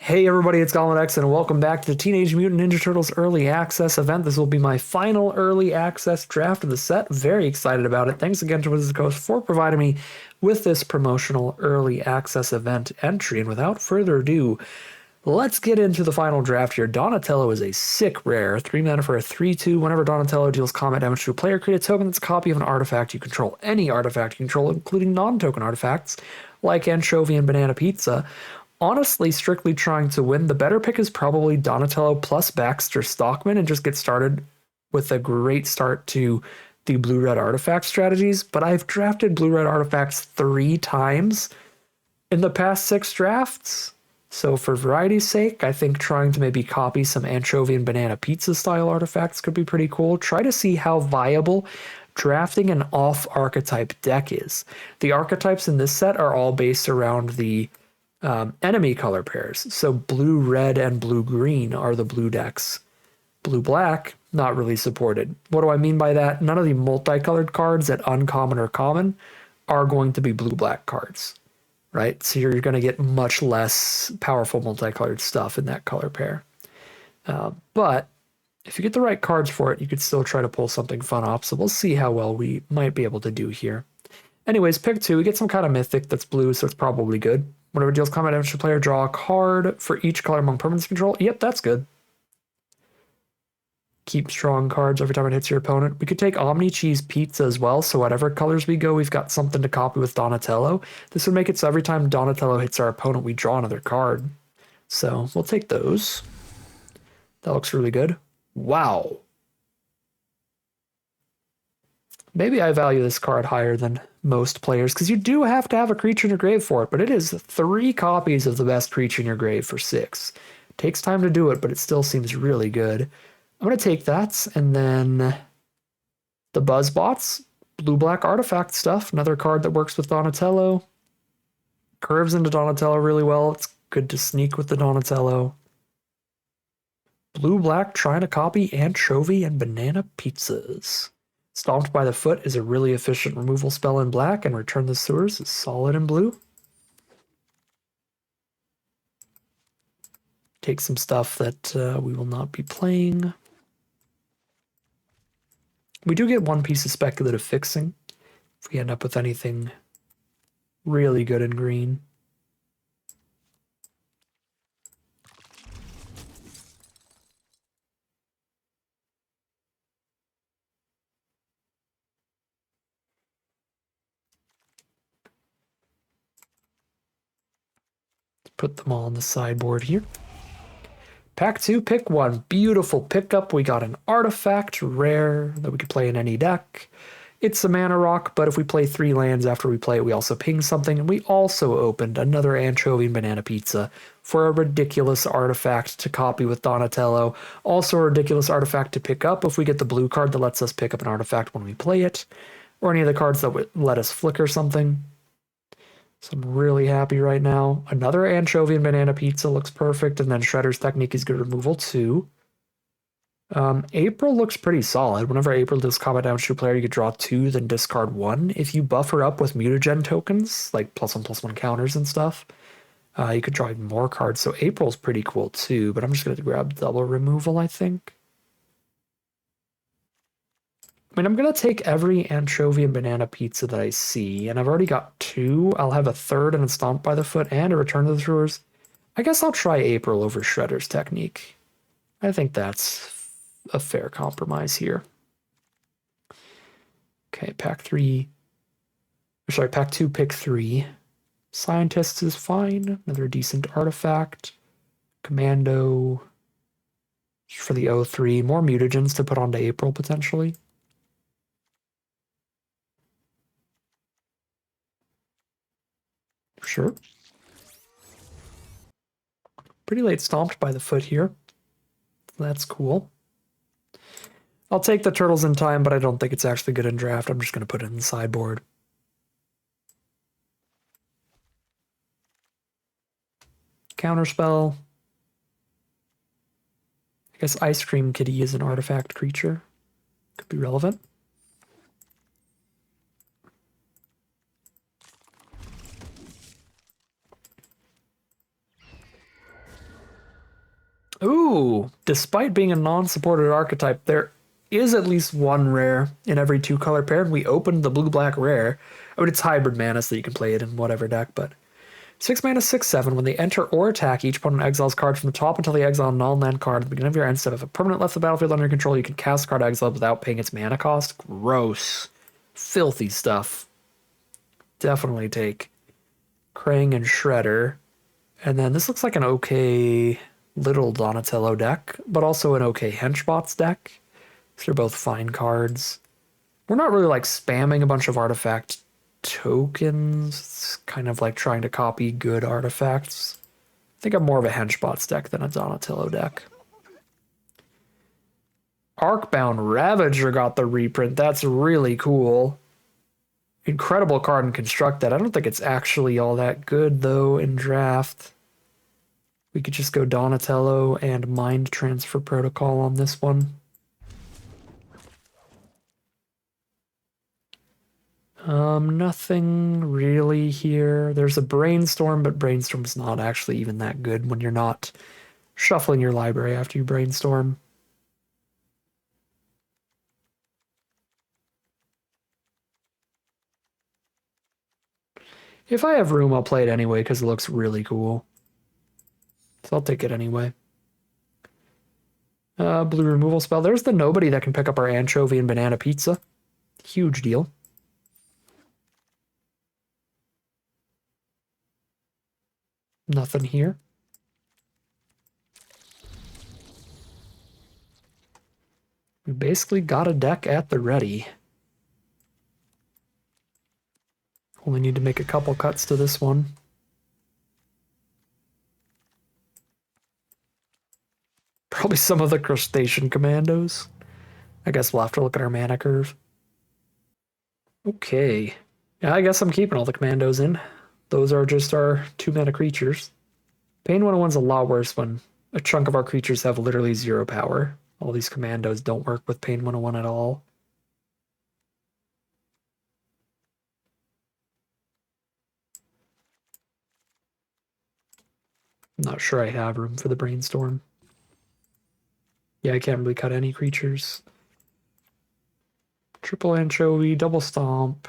Hey everybody, it's Goblin X, and welcome back to the Teenage Mutant Ninja Turtles Early Access event. This will be my final Early Access draft of the set. Very excited about it. Thanks again to Wizards of the Coast for providing me with this promotional Early Access event entry. And without further ado, let's get into the final draft here. Donatello is a sick rare, 3 mana for a 3/2. Whenever Donatello deals combat damage to a player, create a token that's a copy of an artifact you control. Any artifact you control, including non-token artifacts, like Anchovy and Banana Pizza. Honestly, strictly trying to win, the better pick is probably Donatello plus Baxter Stockman and just get started with a great start to the blue-red artifact strategies. But I've drafted blue-red artifacts 3 times in the past 6 drafts. So for variety's sake, I think trying to maybe copy some anchovy and banana pizza style artifacts could be pretty cool. Try to see how viable drafting an off archetype deck is. The archetypes in this set are all based around the enemy color pairs. So blue red and blue green are the blue decks. Blue black, not really supported. What do I mean by that? None of the multicolored cards at uncommon or common are going to be blue black cards, right? So you're going to get much less powerful multicolored stuff in that color pair. But if you get the right cards for it, you could still try to pull something fun off. So we'll see how well we might be able to do here. Anyways, pick 2. We get some kind of mythic that's blue, so it's probably good. Whenever it deals combat damage to a player, draw a card for each color among permanents control. Yep, that's good. Keep strong cards every time it hits your opponent. We could take Omni Cheese Pizza as well, so whatever colors we go, we've got something to copy with Donatello. This would make it so every time Donatello hits our opponent, we draw another card. So we'll take those. That looks really good. Wow. Maybe I value this card higher than most players, because you do have to have a creature in your grave for it, but it is 3 copies of the best creature in your grave for 6. It takes time to do it, but it still seems really good. I'm going to take that, and then the Buzzbots, blue-black artifact stuff, another card that works with Donatello. Curves into Donatello really well. It's good to sneak with the Donatello. Blue-black trying to copy anchovy and banana pizzas. Stomped by the Foot is a really efficient removal spell in black, and Return the Sewers is solid in blue. Take some stuff that we will not be playing. We do get 1 piece of speculative fixing if we end up with anything really good in green. Put them all on the sideboard here. Pack 2, pick 1. Beautiful pickup. We got an artifact rare that we could play in any deck. It's a mana rock, but if we play 3 lands after we play it, we also ping something. And we also opened another anchovy and banana pizza for a ridiculous artifact to copy with Donatello. Also a ridiculous artifact to pick up if we get the blue card that lets us pick up an artifact when we play it, or any of the cards that would let us flicker something. So I'm really happy right now. Another anchovy and banana pizza looks perfect, and then Shredder's Technique is good removal too. April looks pretty solid. Whenever April does combat damage to a player, you could draw 2, then discard 1. If you buffer up with mutagen tokens, like +1/+1 counters and stuff, you could draw even more cards. So April's pretty cool too, but I'm just going to grab double removal, I think. I mean, I'm going to take every anchovy and banana pizza that I see, and I've already got 2. I'll have a 3rd and a Stomp by the Foot and a Return to the Sewers. I guess I'll try April over Shredder's Technique. I think that's a fair compromise here. Okay, pack 2, pick 3. Scientists is fine. Another decent artifact. Commando for the O3. More mutagens to put onto April, potentially. Sure. Pretty late Stomped by the Foot here. That's cool. I'll take the Turtles in Time, but I don't think it's actually good in draft. I'm just going to put it in the sideboard. Counterspell. I guess Ice Cream Kitty is an artifact creature. Could be relevant. Ooh, despite being a non-supported archetype, there is at least one rare in every 2-color pair, and we opened the blue-black rare. I mean, it's hybrid mana, so you can play it in whatever deck, but 6 mana, 6/7. When they enter or attack, each opponent exiles card from the top until they exile a non-land card at the beginning of your end step. If a permanent left the battlefield under your control, you can cast card exile without paying its mana cost. Gross. Filthy stuff. Definitely take Krang and Shredder. And then this looks like an okay little Donatello deck, but also an okay Henchbots deck. So they're both fine cards. We're not really like spamming a bunch of artifact tokens. It's kind of like trying to copy good artifacts. I think I'm more of a Henchbots deck than a Donatello deck. Arcbound Ravager got the reprint. That's really cool. Incredible card and construct that. I don't think it's actually all that good though in draft. We could just go Donatello and Mind Transfer Protocol on this one. Nothing really here. There's a Brainstorm, but Brainstorm's not actually even that good when you're not shuffling your library after you brainstorm. If I have room, I'll play it anyway because it looks really cool. So I'll take it anyway. Blue removal spell. There's the nobody that can pick up our anchovy and banana pizza. Huge deal. Nothing here. We basically got a deck at the ready. Only need to make a couple cuts to this one. Probably some of the crustacean commandos. I guess we'll have to look at our mana curve. Okay. Yeah, I guess I'm keeping all the commandos in. Those are just our 2-mana creatures. Pain 101's a lot worse when a chunk of our creatures have literally 0 power. All these commandos don't work with Pain 101 at all. I'm not sure I have room for the Brainstorm. Yeah, I can't really cut any creatures. Triple Anchovy, Double Stomp,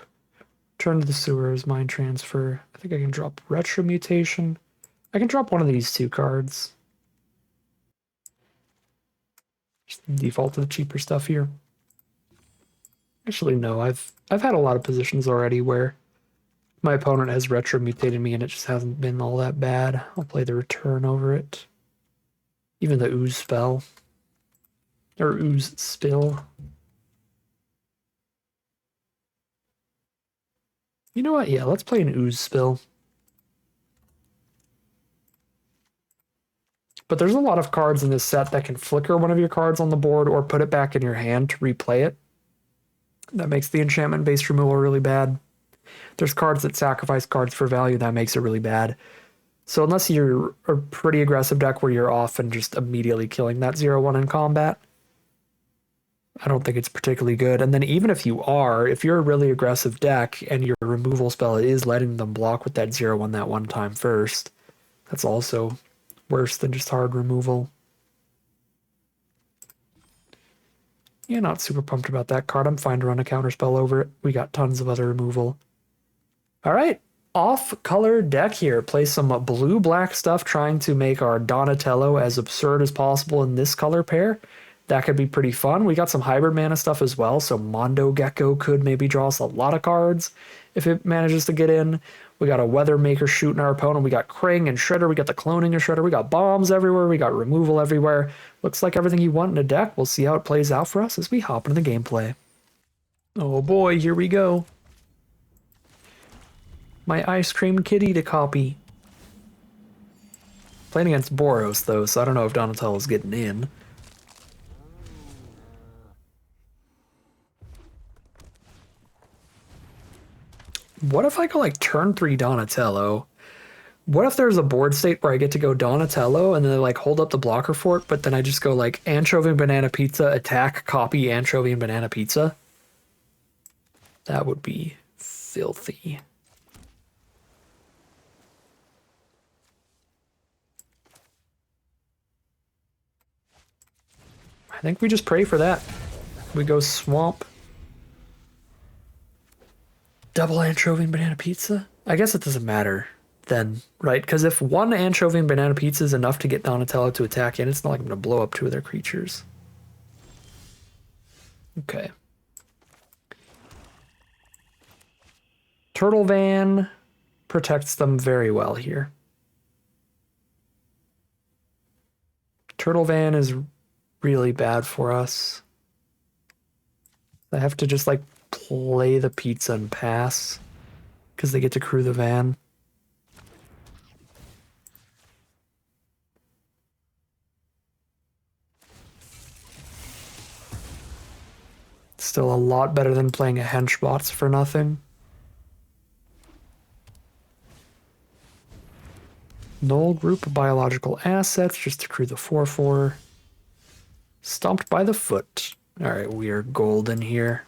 Turn to the Sewers, Mind Transfer. I think I can drop Retro Mutation. I can drop one of these 2 cards. Just default to the cheaper stuff here. Actually, no, I've had a lot of positions already where my opponent has retro mutated me and it just hasn't been all that bad. I'll play the return over it. Even the ooze spell. Or ooze spill. You know what? Yeah, let's play an ooze spill. But there's a lot of cards in this set that can flicker one of your cards on the board or put it back in your hand to replay it. That makes the enchantment-based removal really bad. There's cards that sacrifice cards for value. That makes it really bad. So unless you're a pretty aggressive deck where you're often just immediately killing that 0/1 in combat, I don't think it's particularly good. And then even if you are, if you're a really aggressive deck and your removal spell is letting them block with that 0/1 that one time first, that's also worse than just hard removal. Yeah, not super pumped about that card. I'm fine to run a counterspell over it. We got tons of other removal. All right, off-color deck here. Play some blue-black stuff, trying to make our Donatello as absurd as possible in this color pair. That could be pretty fun. We got some hybrid mana stuff as well, so Mondo Gecko could maybe draw us a lot of cards if it manages to get in. We got a Weather Maker shooting our opponent. We got Krang and Shredder. We got the cloning of Shredder. We got bombs everywhere. We got removal everywhere. Looks like everything you want in a deck. We'll see how it plays out for us as we hop into the gameplay. Oh boy, here we go. My ice cream kitty to copy. Playing against Boros, though, so I don't know if Donatello's getting in. What if I go like turn 3 Donatello? What if there's a board state where I get to go Donatello and then I like hold up the blocker for it, but then I just go like Anchovy and Banana Pizza, attack, copy Anchovy and Banana Pizza? That would be filthy. I think we just pray for that. We go swamp. Double anchovy and banana pizza? I guess it doesn't matter then, right? Because if one anchovy and banana pizza is enough to get Donatello to attack in, it's not like I'm going to blow up two of their creatures. Okay. Turtle Van protects them very well here. Turtle Van is really bad for us. I have to just like play the pizza and pass because they get to crew the van. Still a lot better than playing a henchbots for nothing. Null group of biological assets just to crew the 4/4. Stomped by the foot. Alright, we are golden here.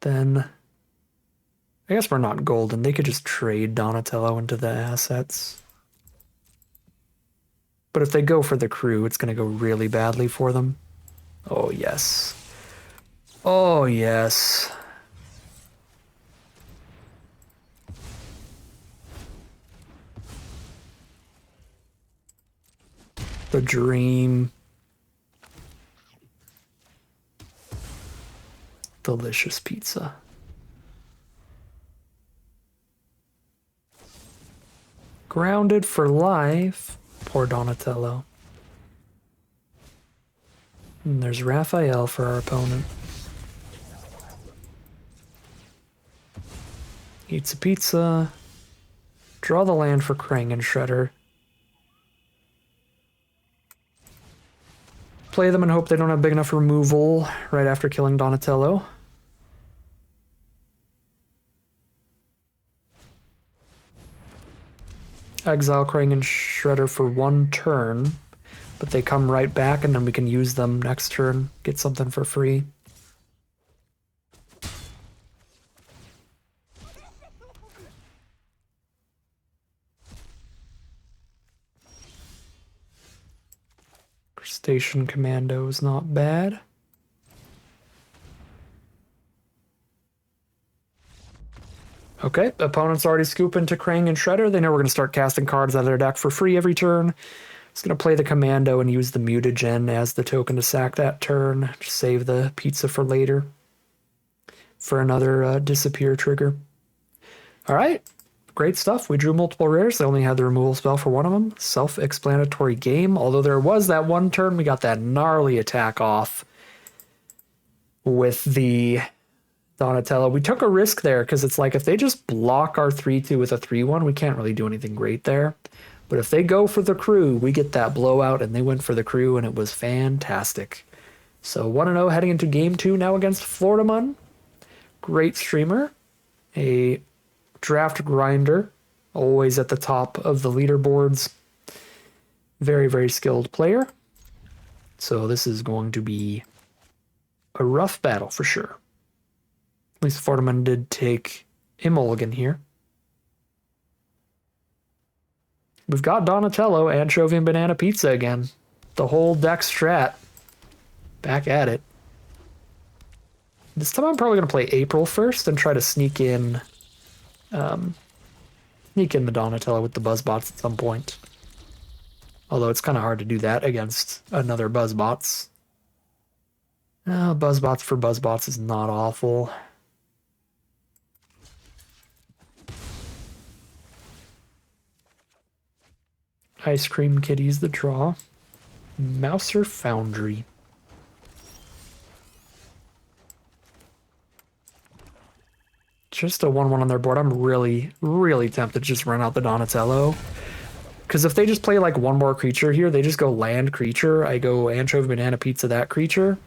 Then I guess we're not golden. They could just trade Donatello into the assets. But if they go for the crew, it's going to go really badly for them. Oh, yes. Oh, yes. The dream. Delicious pizza. Grounded for life. Poor Donatello. And there's Raphael for our opponent. Eats a pizza. Draw the land for Krang and Shredder. Play them and hope they don't have big enough removal right after killing Donatello. Exile Krang and Shredder for one turn, but they come right back and then we can use them next turn, get something for free. Station Commando is not bad. Okay, opponent's already scooping to Krang and Shredder. They know we're going to start casting cards out of their deck for free every turn. It's going to play the Commando and use the Mutagen as the token to sack that turn. Just save the pizza for later. For another disappear trigger. Alright, great stuff. We drew multiple rares. They only had the removal spell for one of them. Self-explanatory game. Although there was that one turn, we got that gnarly attack off with the Donatello. We took a risk there because it's like if they just block our 3/2 with a 3/1, we can't really do anything great there. But if they go for the crew, we get that blowout, and they went for the crew, and it was fantastic. So 1-0 heading into game 2 now against Florida Mun. Great streamer. A draft grinder. Always at the top of the leaderboards. Very, very skilled player. So this is going to be a rough battle for sure. At least Florida Mun did take a mulligan here. We've got Donatello, Anchovy, and Banana Pizza again. The whole deck strat. Back at it. This time I'm probably going to play April first and try to sneak in the Donatello with the Buzzbots at some point. Although it's kind of hard to do that against another Buzzbots. Buzzbots for Buzzbots is not awful. Ice Cream Kitty's the draw. Mouser Foundry. Just a 1/1 on their board. I'm really, really tempted to just run out the Donatello. Because if they just play like one more creature here, they just go land creature. I go Anchovy, Banana Pizza, that creature.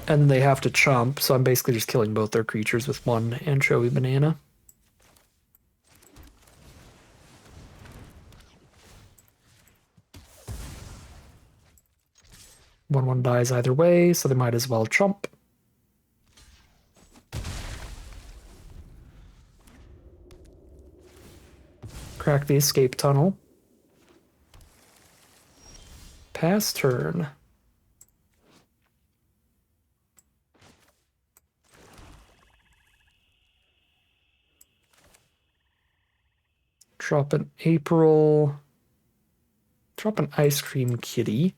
And they have to chump, so I'm basically just killing both their creatures with one Anchovy Banana. One dies either way, so they might as well chump. Crack the escape tunnel. Pass turn. Drop an April. Drop an Ice Cream Kitty.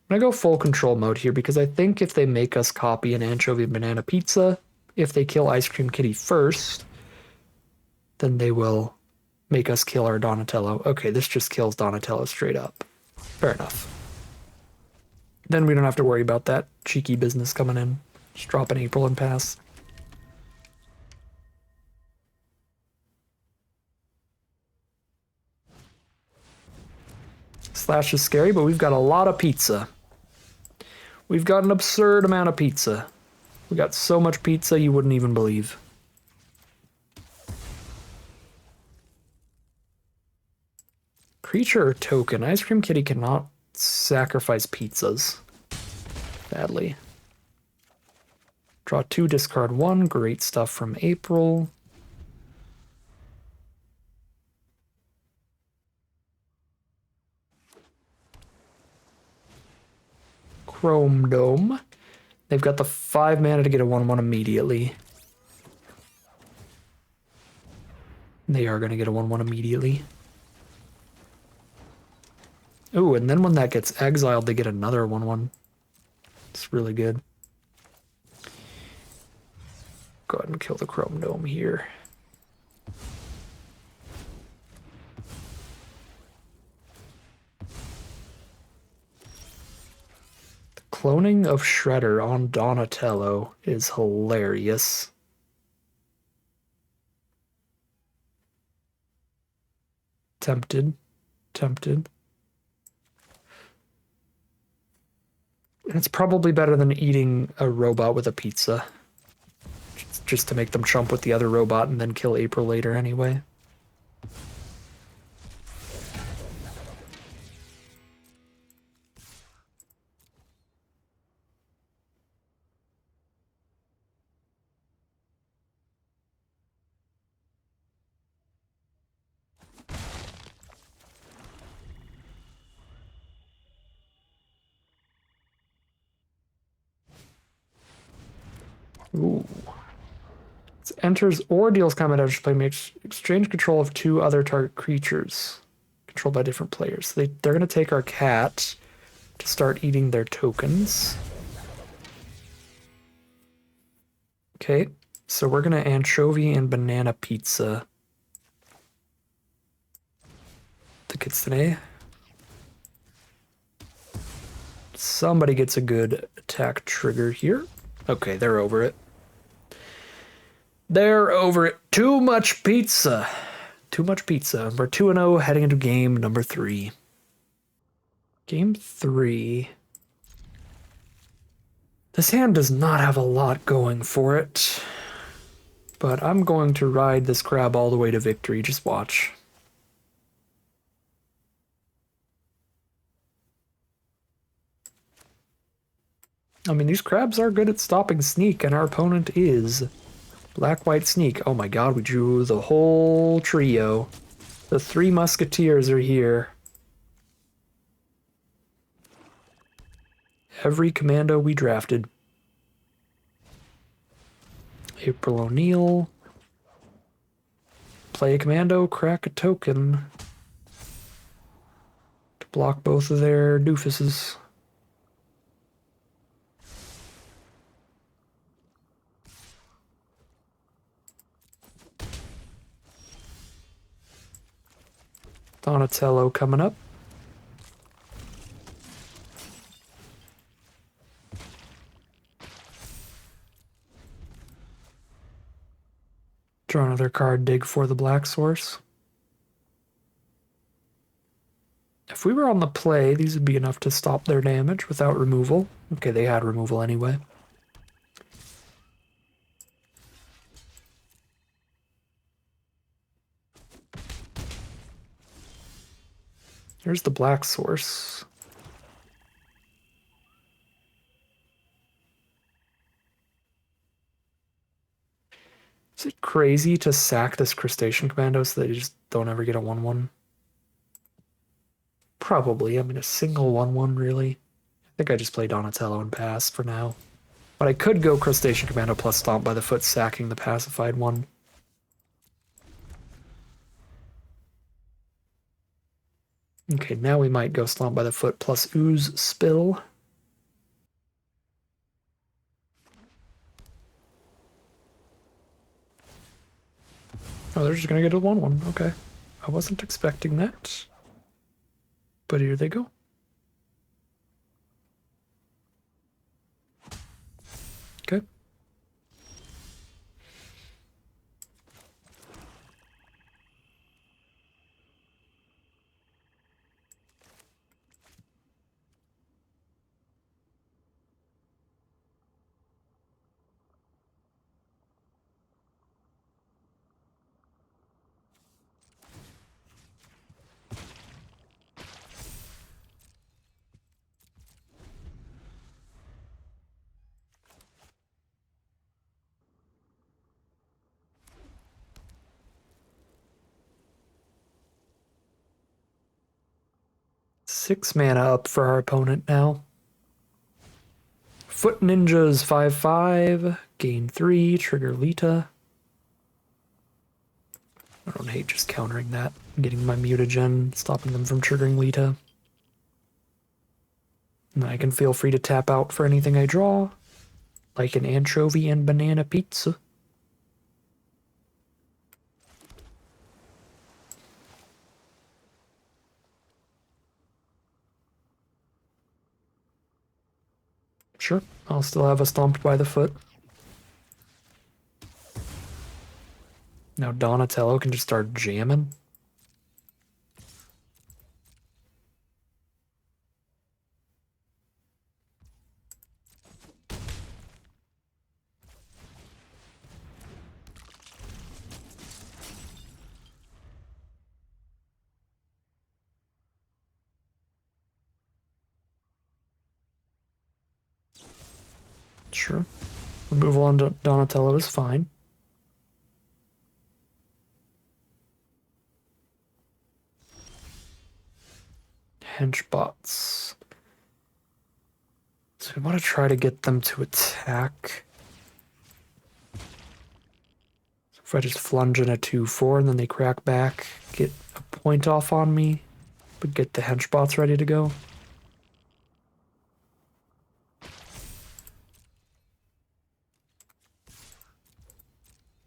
I'm gonna go full control mode here because I think if they make us copy an anchovy and banana pizza, if they kill Ice Cream Kitty first, then they will make us kill our Donatello. Okay, this just kills Donatello straight up. Fair enough. Then we don't have to worry about that cheeky business coming in. Just drop an April and pass. Slash is scary, but we've got a lot of pizza. We've got an absurd amount of pizza. We got so much pizza you wouldn't even believe. Creature or token? Ice Cream Kitty cannot sacrifice pizzas. Badly. Draw 2, discard 1. Great stuff from April. Chrome Dome. They've got the 5 mana to get a 1/1 immediately. They are going to get a 1/1 immediately. Ooh, and then when that gets exiled, they get another 1/1. It's really good. Go ahead and kill the Chrome Dome here. The cloning of Shredder on Donatello is hilarious. Tempted. Tempted. And it's probably better than eating a robot with a pizza. Just to make them chump with the other robot and then kill April later anyway. Ooh. It enters or deals combat damage to play, makes exchange control of 2 other target creatures controlled by different players. They're going to take our cat to start eating their tokens. Okay, so we're going to anchovy and banana pizza the kitsune. Somebody gets a good attack trigger here. Okay, they're over it. They're over it. Too much pizza. Too much pizza. We're 2-0 heading into game number 3. Game 3. This hand does not have a lot going for it. But I'm going to ride this crab all the way to victory. Just watch. I mean, these crabs are good at stopping Sneak, and our opponent is Black-White Sneak. Oh my god, we drew the whole trio. The 3 Musketeers are here. Every commando we drafted. April O'Neil. Play a commando, crack a token. To block both of their doofuses. Donatello coming up. Draw another card, dig for the black source. If we were on the play, these would be enough to stop their damage without removal. Okay, they had removal anyway. Here's the black source. Is it crazy to sack this Crustacean Commando so that you just don't ever get a 1-1? Probably. I mean, a single 1-1, really. I think I just play Donatello and pass for now. But I could go Crustacean Commando plus Stomp by the Foot, sacking the pacified one. Okay, now we might go Stomp by the Foot plus Ooze Spill. Oh, they're just gonna get a 1-1. Okay. I wasn't expecting that. But here they go. Okay. Six mana up for our opponent now. Foot Ninjas 5/5, gain 3, trigger Lita. I don't hate just countering that, getting my mutagen, stopping them from triggering Lita. And I can feel free to tap out for anything I draw, like an anchovy and banana pizza. Sure, I'll still have a Stomped by the Foot. Now Donatello can just start jamming. Sure. Removal on Donatello is fine. Henchbots. So we want to try to get them to attack. So if I just flunge in a 2/4 and then they crack back, get a point off on me, but get the henchbots ready to go.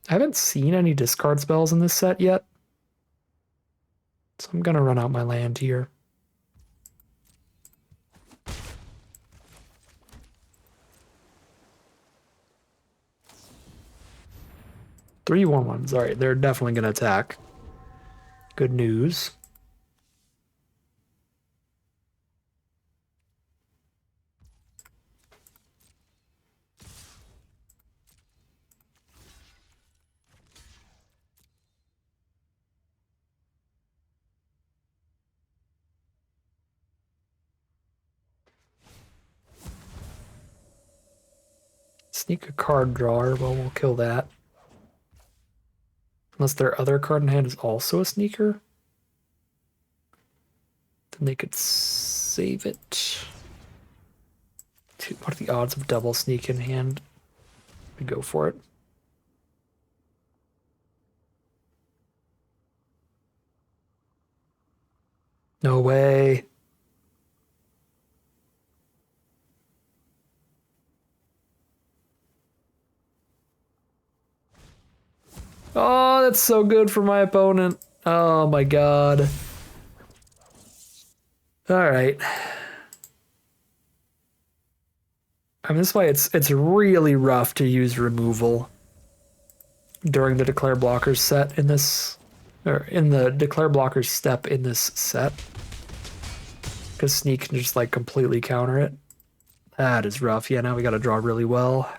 I haven't seen any discard spells in this set yet, so I'm gonna run out my land here. Three 1/1s. All right, they're definitely gonna attack. Good news. Sneak a card drawer. Well, we'll kill that. Unless their other card in hand is also a sneaker. Then they could save it. What are the odds of double sneak in hand? We go for it. No way. Oh, that's so good for my opponent. Oh my god. All right. I mean, this is why it's really rough to use removal during the declare blockers set in this, or in the declare blockers step in this set, because sneak can just like completely counter it. That is rough. Yeah, now we got to draw really well.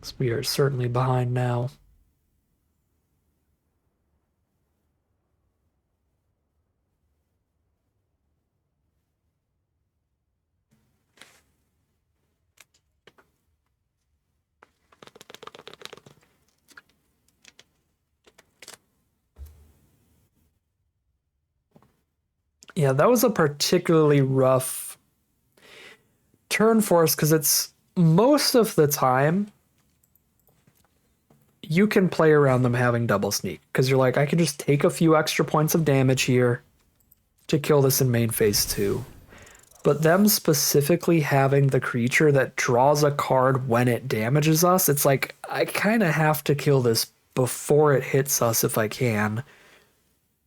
So we are certainly behind now. Yeah, that was a particularly rough turn for us because it's most of the time you can play around them having double sneak because you're like, I can just take a few extra points of damage here to kill this in main phase 2. But them specifically having the creature that draws a card when it damages us, it's like, I kind of have to kill this before it hits us if I can.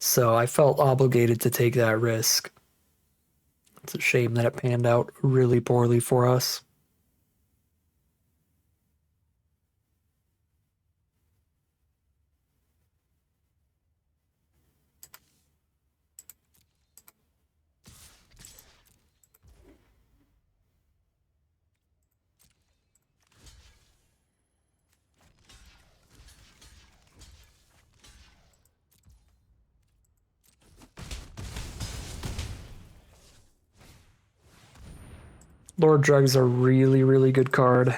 So I felt obligated to take that risk. It's a shame that it panned out really poorly for us. Lord Drug's a really, really good card. I'm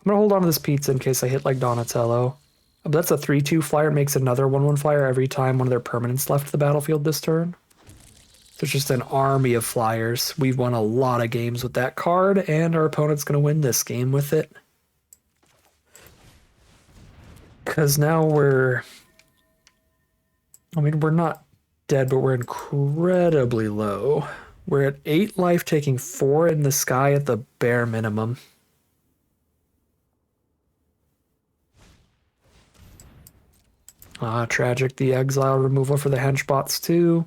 gonna hold on to this pizza in case I hit like Donatello. But that's a 3/2 flyer, makes another 1/1 flyer every time one of their permanents left the battlefield this turn. So it's just an army of flyers. We've won a lot of games with that card, and our opponent's gonna win this game with it. Because now we're not dead, but we're incredibly low. We're at 8 life, taking 4 in the sky at the bare minimum. Ah, tragic. The exile removal for the henchbots too.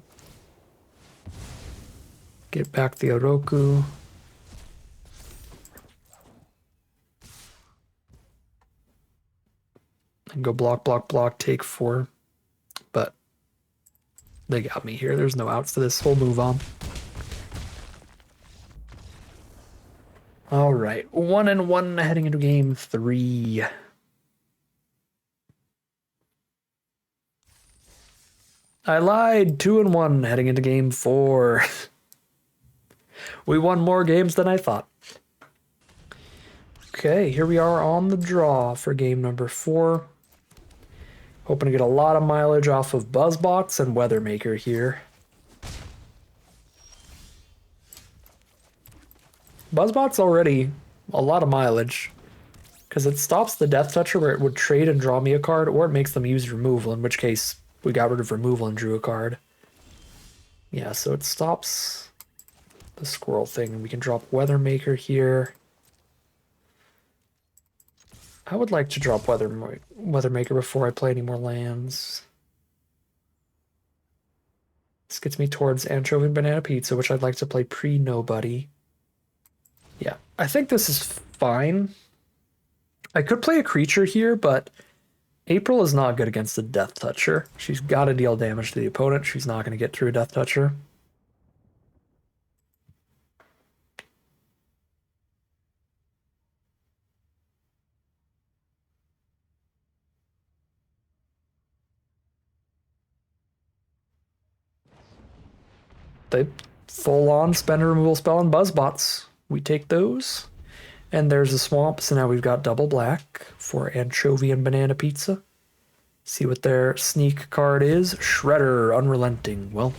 Get back the Oroku. And go block, block, block, take 4. But they got me here. There's no outs to this. We'll move on. All right, 1-1 heading into game 3. I lied. 2-1 heading into game 4. We won more games than I thought. Okay, here we are on the draw for game number 4. Hoping to get a lot of mileage off of Buzzbots and Weathermaker here. Buzzbot's already a lot of mileage because it stops the Death Toucher where it would trade and draw me a card, or it makes them use removal, in which case we got rid of removal and drew a card. Yeah, so it stops the squirrel thing, and we can drop Weathermaker here. I would like to drop Weathermaker before I play any more lands. This gets me towards Anchovy and Banana Pizza, which I'd like to play pre-Nobody. Yeah, I think this is fine. I could play a creature here, but April is not good against the Death Toucher. She's got to deal damage to the opponent. She's not going to get through a Death Toucher. They full-on spend a removal spell on Buzzbots. We take those. And there's a swamp, so now we've got double black for Anchovy and Banana Pizza. See what their sneak card is. Shredder, Unrelenting. Well,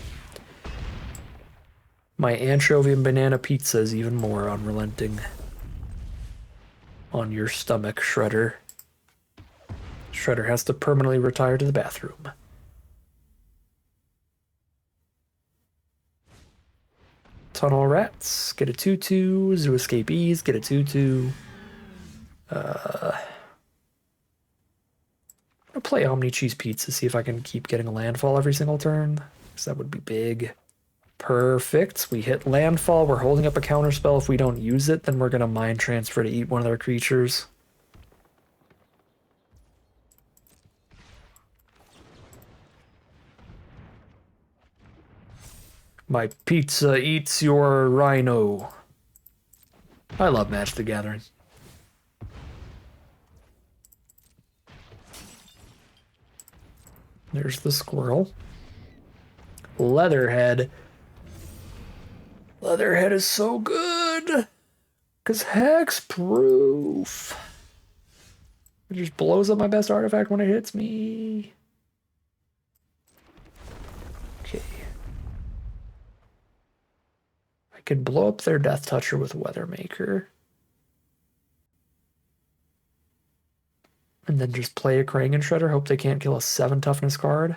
my Anchovy and Banana Pizza is even more unrelenting. On your stomach, Shredder. Shredder has to permanently retire to the bathroom. Tunnel Rats, get a 2/2. Zoo Escapees, get a 2/2. I'll play Omni Cheese Pizza, see if I can keep getting a landfall every single turn, because that would be big. Perfect. We hit landfall. We're holding up a counterspell. If we don't use it, then we're going to mind transfer to eat one of their creatures. My pizza eats your rhino. I love Magic the Gathering. There's the squirrel. Leatherhead. Leatherhead is so good. Because hexproof. It just blows up my best artifact when it hits me. Okay. can blow up their Death Toucher with Weathermaker. And then just play a Krangan Shredder, hope they can't kill a 7 toughness card.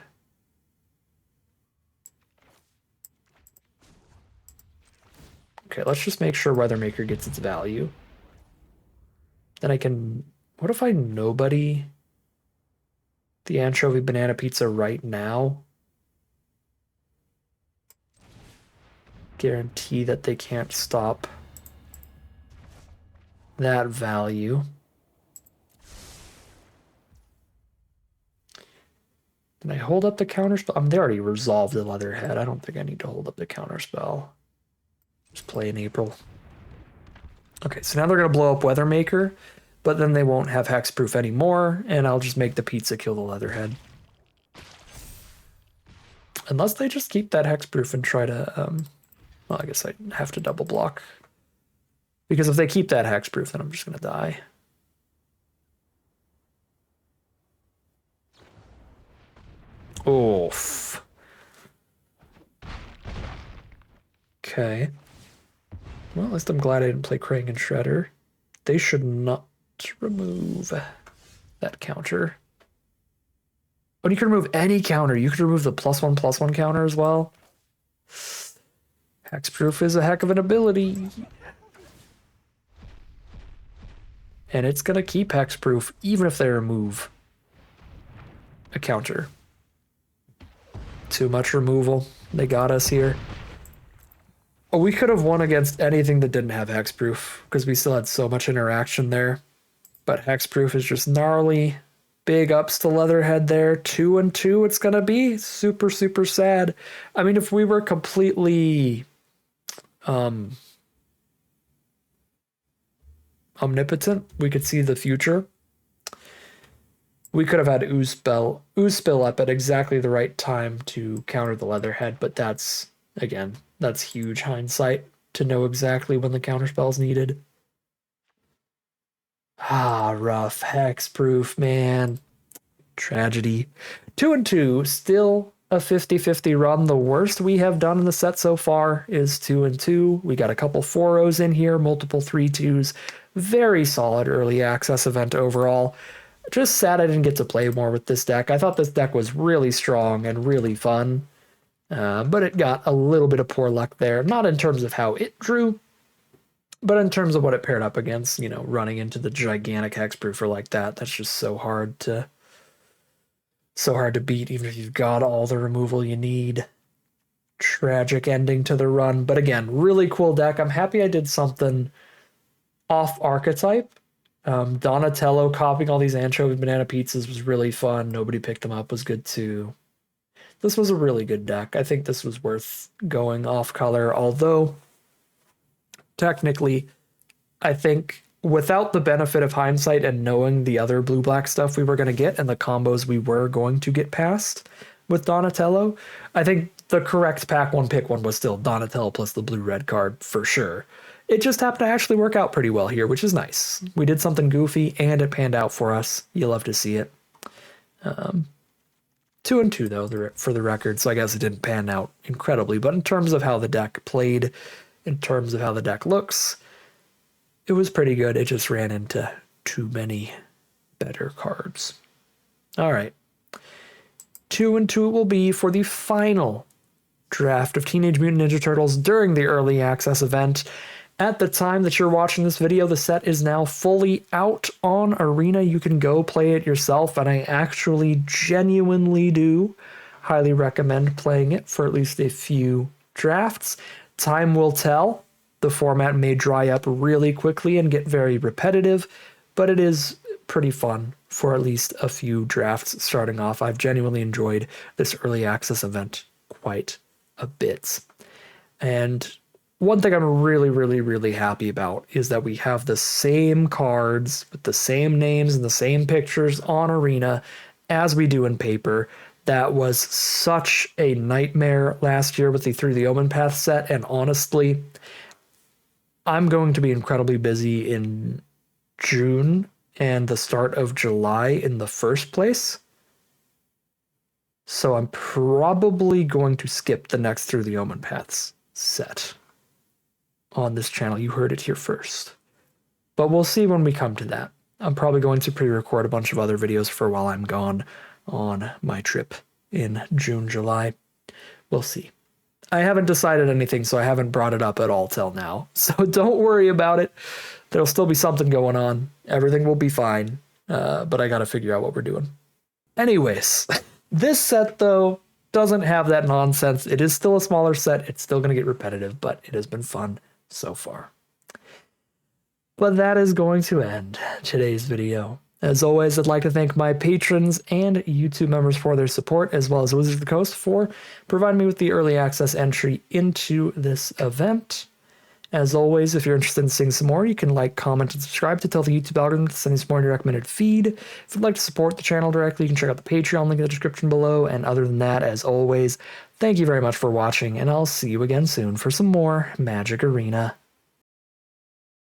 Okay, let's just make sure Weathermaker gets its value. Then I can... What if I nobody the Anchovy Banana Pizza right now? Guarantee that they can't stop that value. Can I hold up the counterspell? They already resolved the Leatherhead. I don't think I need to hold up the counterspell. Just play in April. Okay, so now they're going to blow up Weathermaker, but then they won't have Hexproof anymore, and I'll just make the pizza kill the Leatherhead. Unless they just keep that Hexproof and try to... well, I guess I have to double block. Because if they keep that Hexproof, then I'm just going to die. Oof. Okay. Well, at least I'm glad I didn't play Krangan Shredder. They should not remove that counter. But you can remove any counter. You could remove the +1/+1 counter as well. Hexproof is a heck of an ability. And it's going to keep Hexproof even if they remove a counter. Too much removal. They got us here. Oh, we could have won against anything that didn't have Hexproof because we still had so much interaction there. But Hexproof is just gnarly. Big ups to Leatherhead there. 2-2 it's going to be. Super, super sad. I mean, if we were completely omnipotent, we could see the future. We could have had Ooze-Spill up at exactly the right time to counter the Leatherhead, but that's, again, that's huge hindsight to know exactly when the counterspell is needed. Ah, rough. Hexproof, man. Tragedy. 2-2, still a 50-50 run. The worst we have done in the set so far is 2-2. We got a couple 4-0s in here, multiple 3-2s. Very solid early access event overall. Just sad I didn't get to play more with this deck. I thought this deck was really strong and really fun, but it got a little bit of poor luck there. Not in terms of how it drew, but in terms of what it paired up against. You know, running into the gigantic Hexproofer like that, that's just so hard to beat, even if you've got all the removal you need. Tragic ending to the run, but again, really cool deck. I'm happy I did something off archetype. Donatello copying all these anchovy banana pizzas was really fun. Nobody picked them up was good too. This was a really good deck. I think this was worth going off color, although technically I think without the benefit of hindsight and knowing the other blue-black stuff we were going to get and the combos we were going to get past with Donatello, I think the correct pack one pick one was still Donatello plus the blue-red card for sure. It just happened to actually work out pretty well here, which is nice. We did something goofy, and it panned out for us. You love to see it. 2-2, though, for the record, so I guess it didn't pan out incredibly. But in terms of how the deck played, in terms of how the deck looks, it was pretty good. It just ran into too many better cards. All right. 2-2 it will be for the final draft of Teenage Mutant Ninja Turtles during the early access event. At the time that you're watching this video, the set is now fully out on Arena. You can go play it yourself, and I actually genuinely do highly recommend playing it for at least a few drafts. Time will tell. The format may dry up really quickly and get very repetitive, but it is pretty fun for at least a few drafts starting off. I've genuinely enjoyed this early access event quite a bit. And one thing I'm really, really, really happy about is that we have the same cards with the same names and the same pictures on Arena as we do in paper. That was such a nightmare last year with the Through the Omen Path set, and honestly, I'm going to be incredibly busy in June and the start of July in the first place. So I'm probably going to skip the next Through the Omen Paths set. on this channel. You heard it here first. But we'll see when we come to that. I'm probably going to pre-record a bunch of other videos for while I'm gone on my trip in June, July. We'll see. I haven't decided anything, so I haven't brought it up at all till now. So don't worry about it. There'll still be something going on. Everything will be fine. But I got to figure out what we're doing. Anyways, this set, though, doesn't have that nonsense. It is still a smaller set. It's still going to get repetitive, but it has been fun so far. But that is going to end today's video. As always, I'd like to thank my patrons and YouTube members for their support, as well as Wizards of the Coast for providing me with the early access entry into this event. As always, if you're interested in seeing some more, you can like, comment, and subscribe to tell the YouTube algorithm to send you some more in your recommended feed. If you'd like to support the channel directly, you can check out the Patreon link in the description below. And other than that, as always, thank you very much for watching, and I'll see you again soon for some more Magic Arena.